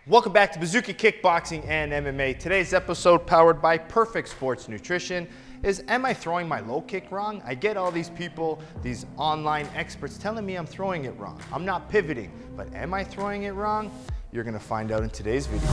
Welcome back to Bazooka Kickboxing and MMA. Today's episode, powered by Perfect Sports Nutrition, is am I throwing my low kick wrong? I get all these people, these online experts telling me I'm throwing it wrong. I'm not pivoting, but am I throwing it wrong? You're gonna find out in today's video.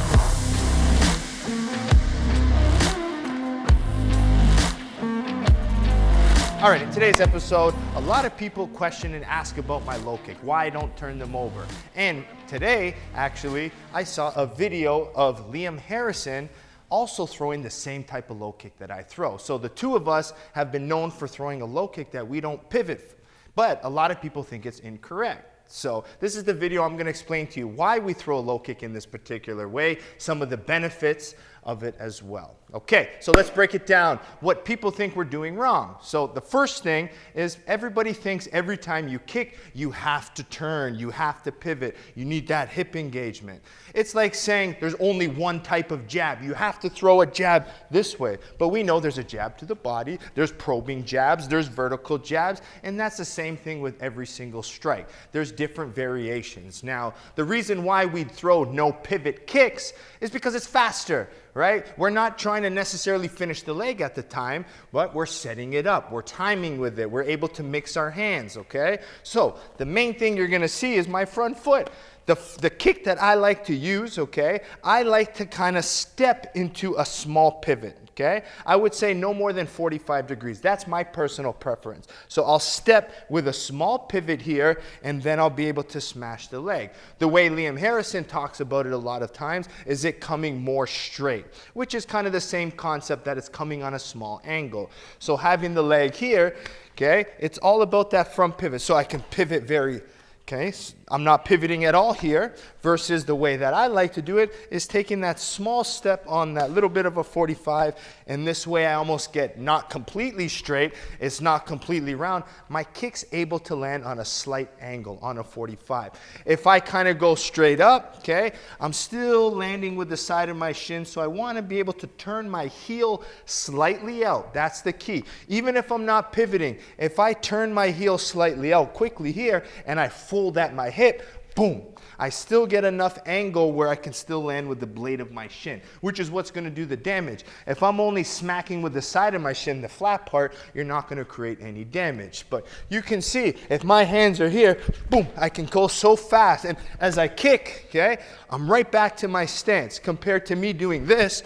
All right, in today's episode, a lot of people question and ask about my low kick, why I don't turn them over. And today, actually, I saw a video of Liam Harrison also throwing the same type of low kick that I throw. So the two of us have been known for throwing a low kick that we don't pivot, but a lot of people think it's incorrect. So this is the video I'm gonna explain to you why we throw a low kick in this particular way, some of the benefits of it as well. Okay, so let's break it down. What people think we're doing wrong. So the first thing is everybody thinks every time you kick, you have to turn, you have to pivot, you need that hip engagement. It's like saying there's only one type of jab. You have to throw a jab this way. But we know there's a jab to the body, there's probing jabs, there's vertical jabs, and that's the same thing with every single strike. There's different variations. Now, the reason why we throw no pivot kicks is because it's faster, right? We're not trying to necessarily finish the leg at the time, but we're setting it up. We're timing with it. We're able to mix our hands, okay? So the main thing you're gonna see is my front foot. The kick that I like to use, okay, I like to kind of step into a small pivot, okay? I would say no more than 45 degrees. That's my personal preference. So I'll step with a small pivot here, and then I'll be able to smash the leg. The way Liam Harrison talks about it a lot of times is it coming more straight, which is kind of the same concept that it's coming on a small angle. So having the leg here, okay, it's all about that front pivot. So I can pivot very, okay, I'm not pivoting at all here, versus the way that I like to do it is taking that small step on that little bit of a 45, and this way I almost get not completely straight, it's not completely round. My kick's able to land on a slight angle on a 45. If I kind of go straight up, okay, I'm still landing with the side of my shin, so I want to be able to turn my heel slightly out. That's the key. Even if I'm not pivoting, if I turn my heel slightly out quickly here, and I fold at my hip, boom, I still get enough angle where I can still land with the blade of my shin, which is what's going to do the damage. If I'm only smacking with the side of my shin, the flat part, you're not going to create any damage. But you can see, if my hands are here, boom, I can go so fast. And as I kick, okay, I'm right back to my stance. Compared to me doing this,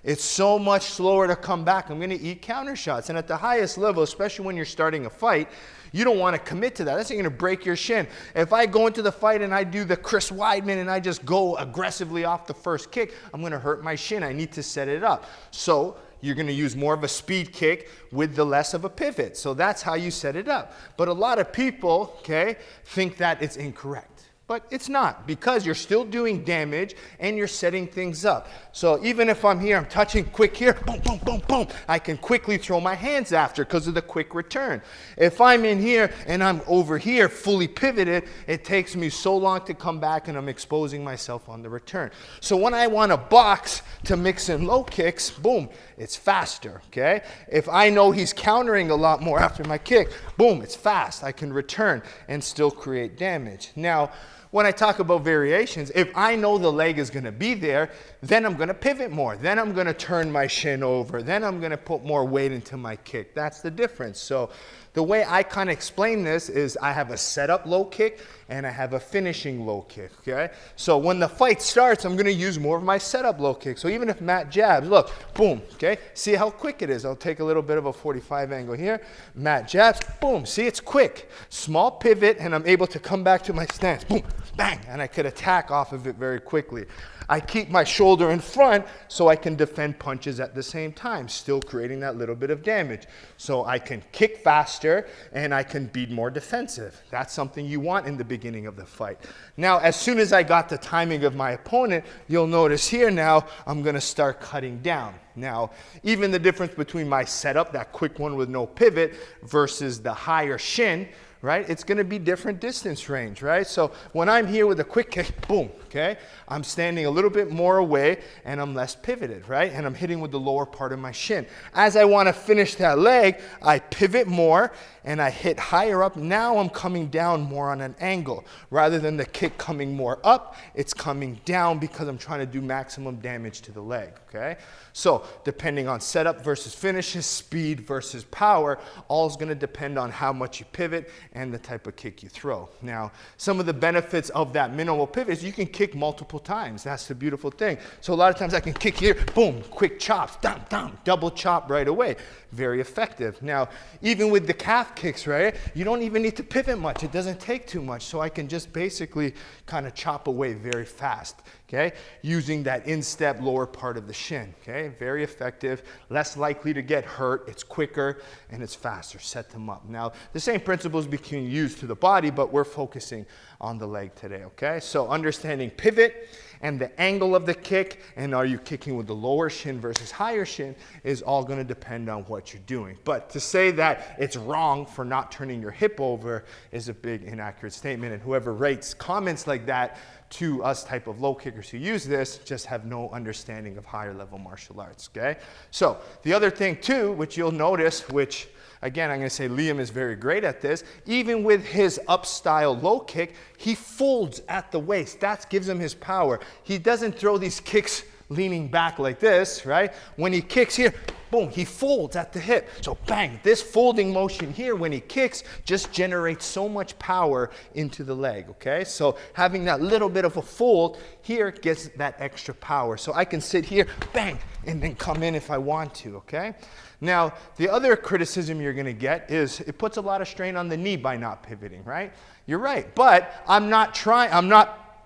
it's so much slower to come back. I'm going to eat counter shots. And at the highest level, especially when you're starting a fight, you don't want to commit to that. That's going to break your shin. If I go into the fight and I do the Chris Weidman and I just go aggressively off the first kick, I'm going to hurt my shin. I need to set it up. So you're going to use more of a speed kick with the less of a pivot. So that's how you set it up. But a lot of people, okay, think that it's incorrect. But it's not, because you're still doing damage and you're setting things up. So even if I'm here, I'm touching quick here, boom, boom, boom, boom, I can quickly throw my hands after because of the quick return. If I'm in here and I'm over here fully pivoted, it takes me so long to come back and I'm exposing myself on the return. So when I want to box to mix in low kicks, boom, it's faster, okay? If I know he's countering a lot more after my kick, boom, it's fast. I can return and still create damage. Now, when I talk about variations, if I know the leg is going to be there, then I'm going to pivot more. Then I'm going to turn my shin over. Then I'm going to put more weight into my kick. That's the difference. So the way I kind of explain this is I have a setup low kick and I have a finishing low kick, okay? So when the fight starts, I'm going to use more of my setup low kick. So even if Matt jabs, look, boom, okay? See how quick it is. I'll take a little bit of a 45 angle here. Matt jabs, boom, see, it's quick. Small pivot, and I'm able to come back to my stance, boom, bang, and I could attack off of it very quickly. I keep my shoulder in front so I can defend punches at the same time, still creating that little bit of damage. So I can kick faster and I can be more defensive. That's something you want in the beginning of the fight. Now, as soon as I got the timing of my opponent, you'll notice here now, I'm gonna start cutting down. Now, even the difference between my setup, that quick one with no pivot, versus the higher shin, right, it's going to be different distance range, right? So when I'm here with a quick kick, boom, okay, I'm standing a little bit more away and I'm less pivoted, right? And I'm hitting with the lower part of my shin. As I want to finish that leg, I pivot more and I hit higher up. Now I'm coming down more on an angle. Rather than the kick coming more up, it's coming down because I'm trying to do maximum damage to the leg, okay? So depending on setup versus finishes, speed versus power, all is going to depend on how much you pivot and the type of kick you throw. Now, some of the benefits of that minimal pivot is you can kick multiple times. That's the beautiful thing. So a lot of times I can kick here, boom, quick chops, dum, dum, double chop right away. Very effective. Now, even with the calf kicks, right, you don't even need to pivot much. It doesn't take too much. So I can just basically kind of chop away very fast, okay, using that instep lower part of the shin, okay? Very effective, less likely to get hurt, it's quicker, and it's faster. Set them up. Now, the same principles can be used to the body, but we're focusing on the leg today, okay? So understanding pivot and the angle of the kick, and are you kicking with the lower shin versus higher shin, is all going to depend on what you're doing. But to say that it's wrong for not turning your hip over is a big inaccurate statement, and whoever rates comments like that to us type of low kickers who use this just have no understanding of higher level martial arts, okay? So the other thing too, which you'll notice, which again, I'm going to say Liam is very great at this. Even with his up style low kick, he folds at the waist. That gives him his power. He doesn't throw these kicks leaning back like this, right? When he kicks here, boom, he folds at the hip. So bang, this folding motion here when he kicks just generates so much power into the leg, okay? So having that little bit of a fold here gets that extra power. So I can sit here, bang, and then come in if I want to, okay? Now, the other criticism you're gonna get is it puts a lot of strain on the knee by not pivoting, right? You're right, but I'm not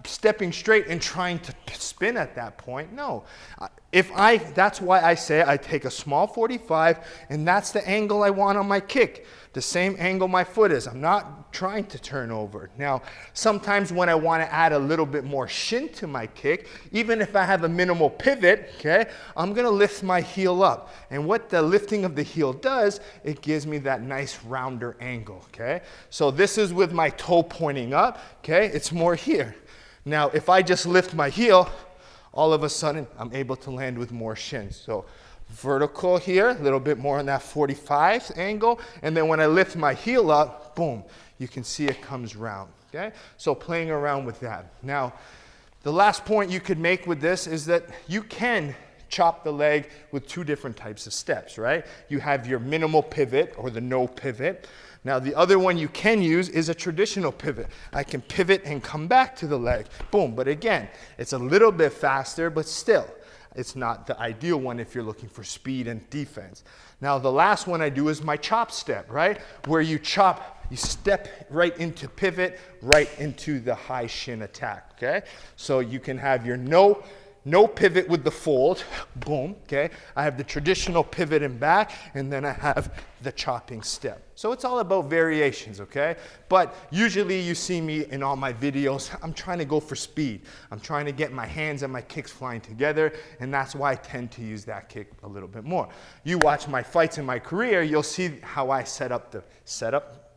stepping straight and trying to spin at that point. No, that's why I say I take a small 45 and that's the angle I want on my kick. The same angle my foot is. I'm not trying to turn over. Now, sometimes when I want to add a little bit more shin to my kick, even if I have a minimal pivot, okay, I'm going to lift my heel up. And what the lifting of the heel does, it gives me that nice rounder angle, okay? So this is with my toe pointing up, okay? It's more here. Now, if I just lift my heel, all of a sudden, I'm able to land with more shin. So vertical here, a little bit more on that 45 angle. And then when I lift my heel up, boom, you can see it comes round, okay? So playing around with that. Now, the last point you could make with this is that you can chop the leg with two different types of steps, right? You have your minimal pivot or the no pivot. Now the other one you can use is a traditional pivot. I can pivot and come back to the leg, boom. But again, it's a little bit faster, but still, it's not the ideal one if you're looking for speed and defense. Now the last one I do is my chop step, right? Where you chop, you step right into pivot, right into the high shin attack, okay? So you can have your no pivot with the fold, boom, okay? I have the traditional pivot and back, and then I have the chopping step. So it's all about variations, okay? But usually you see me in all my videos, I'm trying to go for speed. I'm trying to get my hands and my kicks flying together, and that's why I tend to use that kick a little bit more. You watch my fights in my career, you'll see how I set up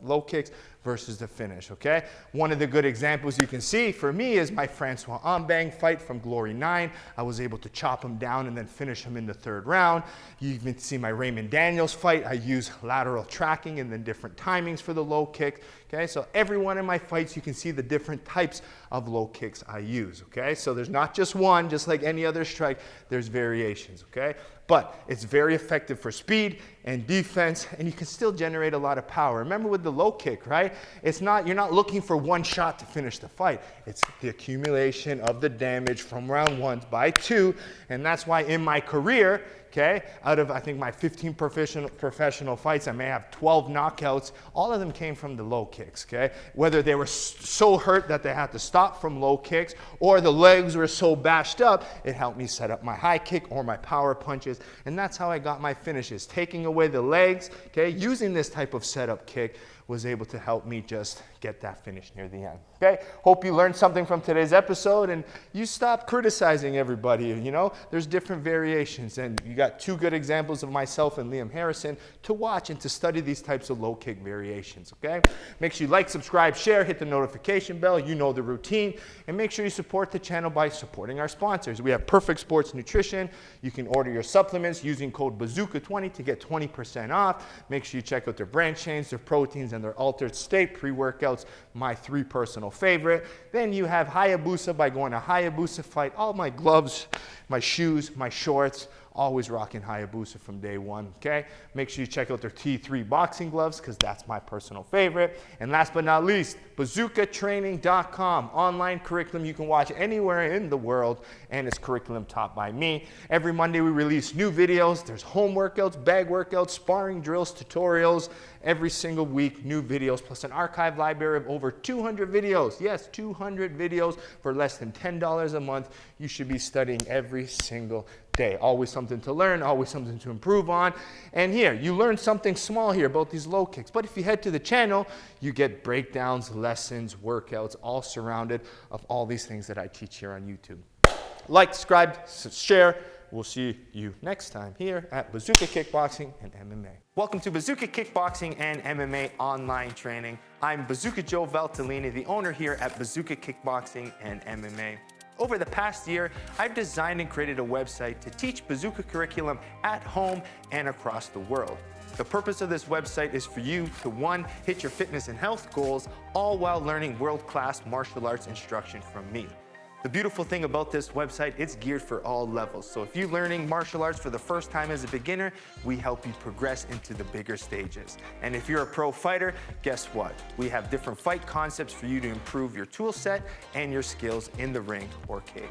low kicks versus the finish, okay? One of the good examples you can see for me is my Francois Ambang fight from Glory 9. I was able to chop him down and then finish him in the third round. You even see my Raymond Daniels fight. I use lateral tracking and then different timings for the low kick, okay? So every one of my fights, you can see the different types of low kicks I use, okay? So there's not just one, just like any other strike, there's variations, okay? But it's very effective for speed and defense, and you can still generate a lot of power. Remember with the low kick, right? You're not looking for one shot to finish the fight. It's the accumulation of the damage from round 1 by 2, and that's why in my career, okay, out of I think my 15 professional fights, I may have 12 knockouts. All of them came from the low kicks, okay? Whether they were so hurt that they had to stop from low kicks or the legs were so bashed up, it helped me set up my high kick or my power punches, and that's how I got my finishes. Taking away the legs, okay, using this type of setup kick was able to help me just get that finish near the end. Okay, hope you learned something from today's episode and you stop criticizing everybody. You know, there's different variations, and you got two good examples of myself and Liam Harrison to watch and to study these types of low kick variations. Okay, make sure you like, subscribe, share, hit the notification bell. You know the routine, and make sure you support the channel by supporting our sponsors. We have Perfect Sports Nutrition. You can order your supplements using code Bazooka20 to get 20% off. Make sure you check out their brand change, their proteins, and their altered state pre-workouts, my 3 personal favorite. Then you have Hayabusa by going to Hayabusa Fight. All my gloves, my shoes, my shorts, always rocking Hayabusa from day one, okay? Make sure you check out their T3 boxing gloves because that's my personal favorite. And last but not least, bazookatraining.com, online curriculum you can watch anywhere in the world, and it's curriculum taught by me. Every Monday we release new videos. There's home workouts, bag workouts, sparring drills, tutorials. Every single week, new videos, plus an archive library of over 200 videos. Yes, 200 videos for less than $10 a month. You should be studying every single day. Always something to learn, always something to improve on. And here, you learn something small here about these low kicks. But if you head to the channel, you get breakdowns, lessons, workouts, all surrounded of all these things that I teach here on YouTube. Like, subscribe, share. We'll see you next time here at Bazooka Kickboxing and MMA. Welcome to Bazooka Kickboxing and MMA online training. I'm Bazooka Joe Valtellini, the owner here at Bazooka Kickboxing and MMA. Over the past year, I've designed and created a website to teach Bazooka curriculum at home and across the world. The purpose of this website is for you to, 1, hit your fitness and health goals, all while learning world-class martial arts instruction from me. The beautiful thing about this website, it's geared for all levels. So if you're learning martial arts for the first time as a beginner, we help you progress into the bigger stages. And if you're a pro fighter, guess what? We have different fight concepts for you to improve your tool set and your skills in the ring or cage.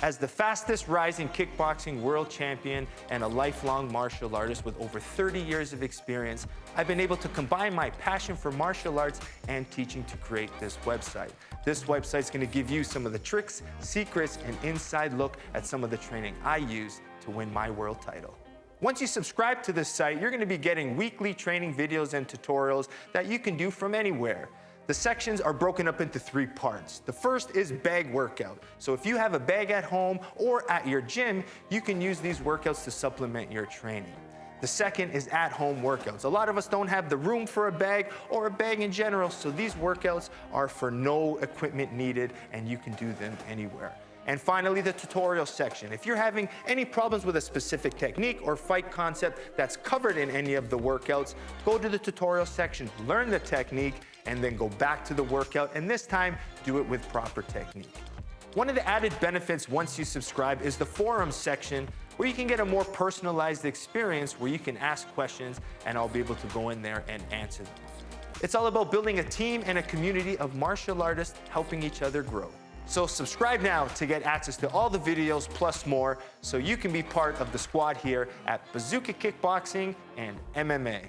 As the fastest rising kickboxing world champion and a lifelong martial artist with over 30 years of experience, I've been able to combine my passion for martial arts and teaching to create this website. This website's going to give you some of the tricks, secrets, and inside look at some of the training I use to win my world title. Once you subscribe to this site, you're going to be getting weekly training videos and tutorials that you can do from anywhere. The sections are broken up into 3 parts. The first is bag workout. So if you have a bag at home or at your gym, you can use these workouts to supplement your training. The second is at-home workouts. A lot of us don't have the room for a bag or a bag in general, so these workouts are for no equipment needed and you can do them anywhere. And finally, the tutorial section. If you're having any problems with a specific technique or fight concept that's covered in any of the workouts, go to the tutorial section, learn the technique, and then go back to the workout, and this time, do it with proper technique. One of the added benefits once you subscribe is the forums section, where you can get a more personalized experience where you can ask questions and I'll be able to go in there and answer them. It's all about building a team and a community of martial artists helping each other grow. So subscribe now to get access to all the videos plus more so you can be part of the squad here at Bazooka Kickboxing and MMA.